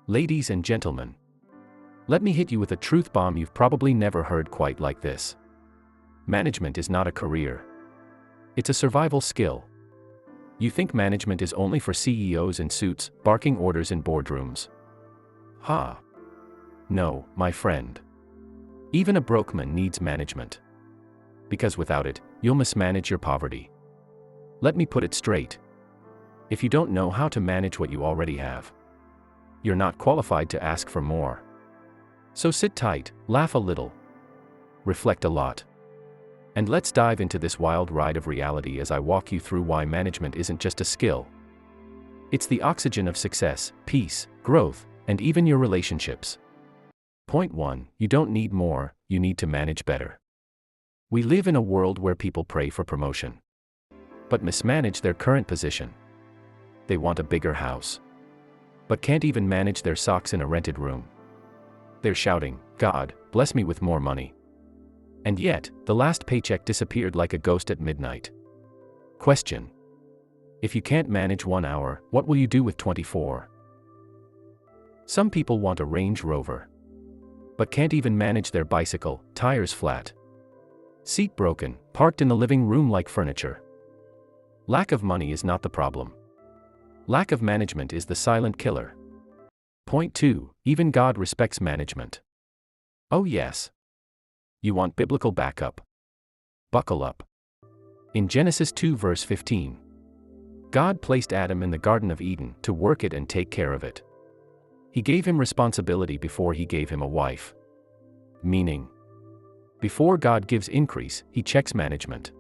Ladies and gentlemen, let me hit you with a truth bomb you've probably never heard quite like this. Management is not a career. It's a survival skill. You think management is only for CEOs in suits, barking orders in boardrooms. Ha! No, my friend. Even a broke man needs management. Because without it, you'll mismanage your poverty. Let me put it straight. If you don't know how to manage what you already have, you're not qualified to ask for more. So sit tight, laugh a little, reflect a lot, and let's dive into this wild ride of reality as I walk you through why management isn't just a skill. It's the oxygen of success, peace, growth, and even your relationships. Point 1. You don't need more, you need to manage better. We live in a world where people pray for promotion, but mismanage their current position. They want a bigger house, but can't even manage their socks in a rented room. They're shouting, "God, bless me with more money." And yet, the last paycheck disappeared like a ghost at midnight. Question: if you can't manage 1 hour, what will you do with 24? Some people want a Range Rover, but can't even manage their bicycle, tires flat, seat broken, parked in the living room like furniture. Lack of money is not the problem. Lack of management is the silent killer. Point 2. Even God respects management. Oh yes. You want biblical backup? Buckle up. In Genesis 2 verse 15, God placed Adam in the Garden of Eden to work it and take care of it. He gave him responsibility before he gave him a wife. Meaning, before God gives increase, he checks management.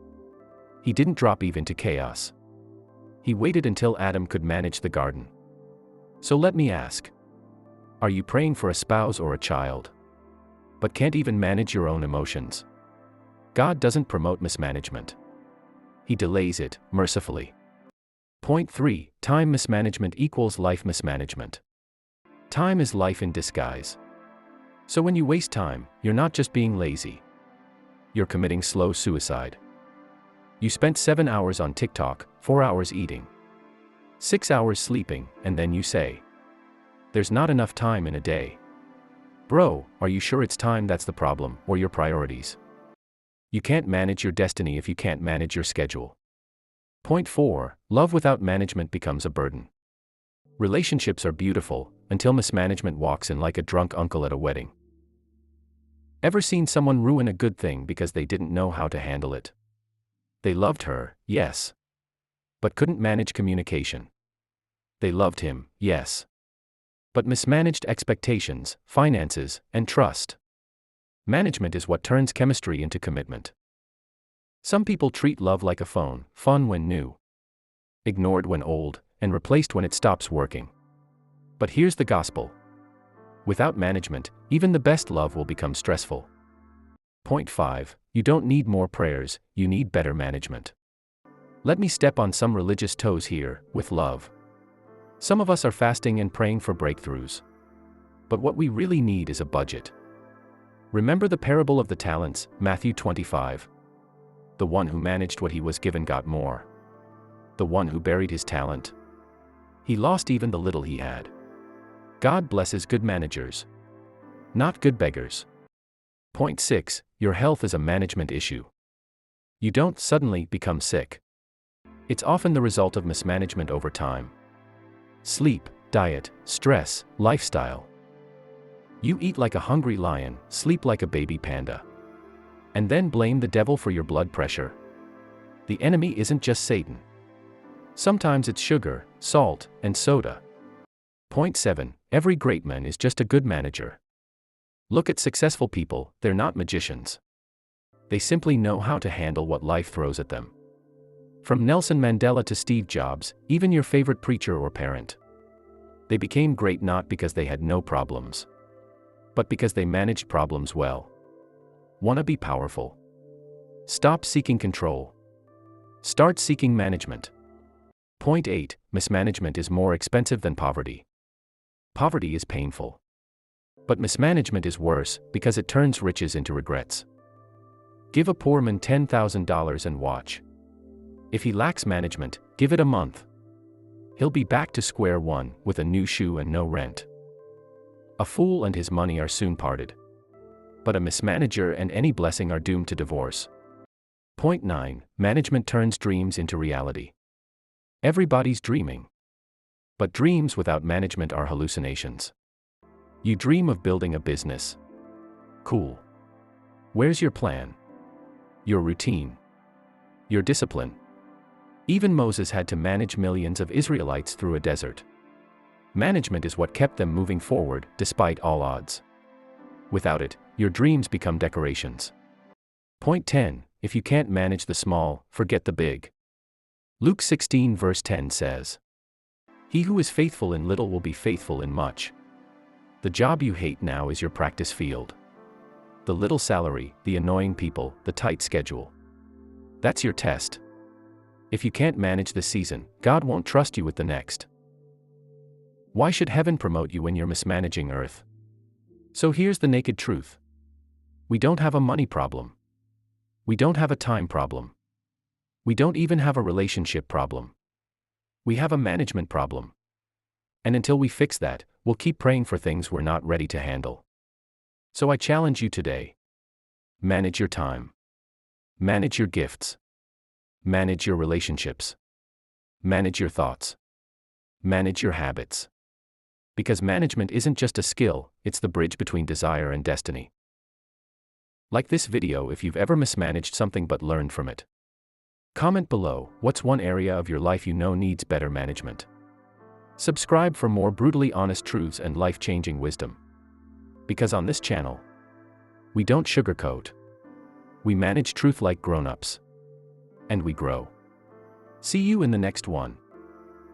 He didn't drop Eve into chaos. He waited until Adam could manage the garden. So let me ask, are you praying for a spouse or a child, but can't even manage your own emotions? God doesn't promote mismanagement. He delays it, mercifully. Point 3. Time mismanagement equals life mismanagement. Time is life in disguise. So when you waste time, you're not just being lazy. You're committing slow suicide. You spent 7 hours on TikTok, 4 hours eating, 6 hours sleeping, and then you say, "There's not enough time in a day." Bro, are you sure it's time that's the problem, or your priorities? You can't manage your destiny if you can't manage your schedule. Point 4. Love without management becomes a burden. Relationships are beautiful, until mismanagement walks in like a drunk uncle at a wedding. Ever seen someone ruin a good thing because they didn't know how to handle it? They loved her, yes, but couldn't manage communication. They loved him, yes, but mismanaged expectations, finances, and trust. Management is what turns chemistry into commitment. Some people treat love like a phone, fun when new, ignored when old, and replaced when it stops working. But here's the gospel. Without management, even the best love will become stressful. Point 5. You don't need more prayers, you need better management. Let me step on some religious toes here, with love. Some of us are fasting and praying for breakthroughs. But what we really need is a budget. Remember the parable of the talents, Matthew 25. The one who managed what he was given got more. The one who buried his talent, he lost even the little he had. God blesses good managers, not good beggars. Point 6. Your health is a management issue. You don't suddenly become sick. It's often the result of mismanagement over time. Sleep, diet, stress, lifestyle. You eat like a hungry lion, sleep like a baby panda, and then blame the devil for your blood pressure. The enemy isn't just Satan. Sometimes it's sugar, salt, and soda. Point 7. Every great man is just a good manager. Look at successful people, they're not magicians. They simply know how to handle what life throws at them. From Nelson Mandela to Steve Jobs, even your favorite preacher or parent. They became great not because they had no problems, but because they managed problems well. Wanna be powerful? Stop seeking control. Start seeking management. Point 8. Mismanagement is more expensive than poverty. Poverty is painful, but mismanagement is worse because it turns riches into regrets. Give a poor man $10,000 and watch. If he lacks management, give it a month. He'll be back to square one with a new shoe and no rent. A fool and his money are soon parted. But a mismanager and any blessing are doomed to divorce. Point 9. Management turns dreams into reality. Everybody's dreaming. But dreams without management are hallucinations. You dream of building a business. Cool. Where's your plan? Your routine? Your discipline? Even Moses had to manage millions of Israelites through a desert. Management is what kept them moving forward, despite all odds. Without it, your dreams become decorations. Point 10. If you can't manage the small, forget the big. Luke 16 verse 10 says, "He who is faithful in little will be faithful in much." The job you hate now is your practice field. The little salary, the annoying people, the tight schedule. That's your test. If you can't manage this season, God won't trust you with the next. Why should heaven promote you when you're mismanaging earth? So here's the naked truth. We don't have a money problem. We don't have a time problem. We don't even have a relationship problem. We have a management problem. And until we fix that, we'll keep praying for things we're not ready to handle. So I challenge you today. Manage your time. Manage your gifts. Manage your relationships. Manage your thoughts. Manage your habits. Because management isn't just a skill, it's the bridge between desire and destiny. Like this video if you've ever mismanaged something but learned from it. Comment below, what's one area of your life you know needs better management? Subscribe for more brutally honest truths and life-changing wisdom. Because on this channel, we don't sugarcoat. We manage truth like grown-ups. And we grow. See you in the next one.